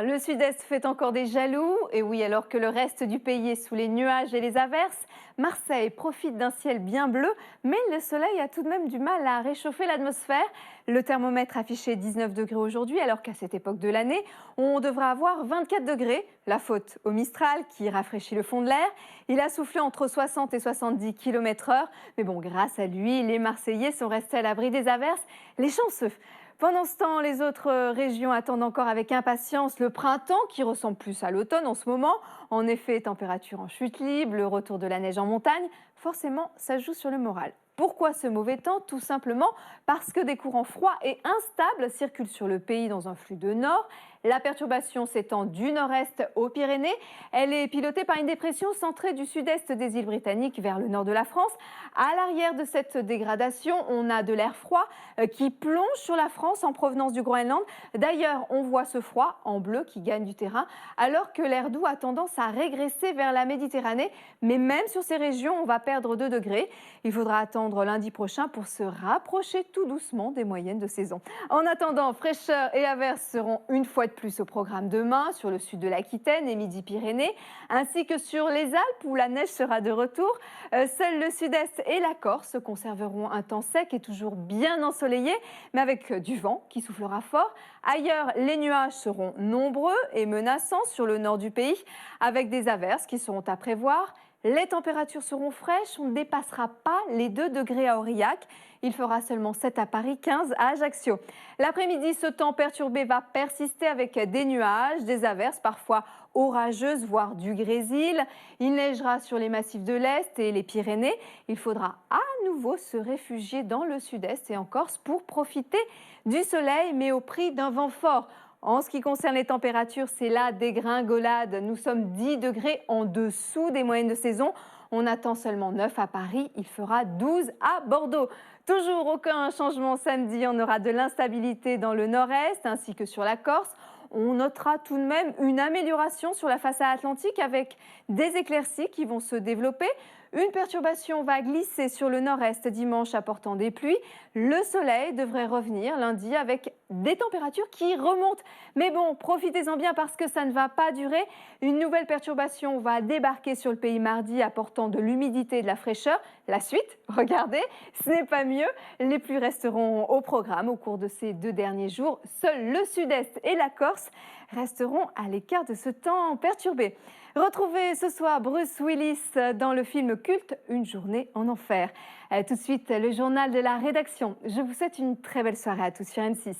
Le sud-est fait encore des jaloux, et oui, alors que le reste du pays est sous les nuages et les averses, Marseille profite d'un ciel bien bleu, mais le soleil a tout de même du mal à réchauffer l'atmosphère. Le thermomètre affichait 19 degrés aujourd'hui, alors qu'à cette époque de l'année, on devrait avoir 24 degrés. La faute au Mistral qui rafraîchit le fond de l'air. Il a soufflé entre 60 et 70 km/h, mais bon, grâce à lui, les Marseillais sont restés à l'abri des averses. Les chanceux. Pendant ce temps, les autres régions attendent encore avec impatience le printemps qui ressemble plus à l'automne en ce moment. En effet, température en chute libre, le retour de la neige en montagne, forcément, ça joue sur le moral. Pourquoi ce mauvais temps? Tout simplement parce que des courants froids et instables circulent sur le pays dans un flux de nord. La perturbation s'étend du nord-est aux Pyrénées. Elle est pilotée par une dépression centrée du sud-est des îles Britanniques vers le nord de la France. À l'arrière de cette dégradation, on a de l'air froid qui plonge sur la France en provenance du Groenland. D'ailleurs, on voit ce froid en bleu qui gagne du terrain, alors que l'air doux a tendance à régresser vers la Méditerranée. Mais même sur ces régions, on va perdre 2 degrés. Il faudra attendre lundi prochain pour se rapprocher tout doucement des moyennes de saison. En attendant, fraîcheur et averses seront une fois de plus au programme demain sur le sud de l'Aquitaine et Midi-Pyrénées, ainsi que sur les Alpes où la neige sera de retour. Seul le sud-est et la Corse conserveront un temps sec et toujours bien ensoleillé, mais avec du vent qui soufflera fort. Ailleurs, les nuages seront nombreux et menaçants sur le nord du pays, avec des averses qui seront à prévoir. Les températures seront fraîches, on ne dépassera pas les 2 degrés à Aurillac. Il fera seulement 7 à Paris, 15 à Ajaccio. L'après-midi, ce temps perturbé va persister avec des nuages, des averses parfois orageuses, voire du grésil. Il neigera sur les massifs de l'Est et les Pyrénées. Il faudra à nouveau se réfugier dans le sud-est et en Corse pour profiter du soleil, mais au prix d'un vent fort. En ce qui concerne les températures, c'est la dégringolade. Nous sommes 10 degrés en dessous des moyennes de saison. On attend seulement 9 à Paris, il fera 12 à Bordeaux. Toujours aucun changement samedi, on aura de l'instabilité dans le nord-est ainsi que sur la Corse. On notera tout de même une amélioration sur la façade atlantique avec des éclaircies qui vont se développer. Une perturbation va glisser sur le nord-est dimanche apportant des pluies. Le soleil devrait revenir lundi avec des températures qui remontent. Mais bon, profitez-en bien parce que ça ne va pas durer. Une nouvelle perturbation va débarquer sur le pays mardi apportant de l'humidité et de la fraîcheur. La suite, regardez, ce n'est pas mieux. Les pluies resteront au programme au cours de ces 2 derniers jours. Seuls le sud-est et la Corse resteront à l'écart de ce temps perturbé. Retrouvez ce soir Bruce Willis dans le film culte Une journée en enfer. Tout de suite, le journal de la rédaction. Je vous souhaite une très belle soirée à tous sur M6.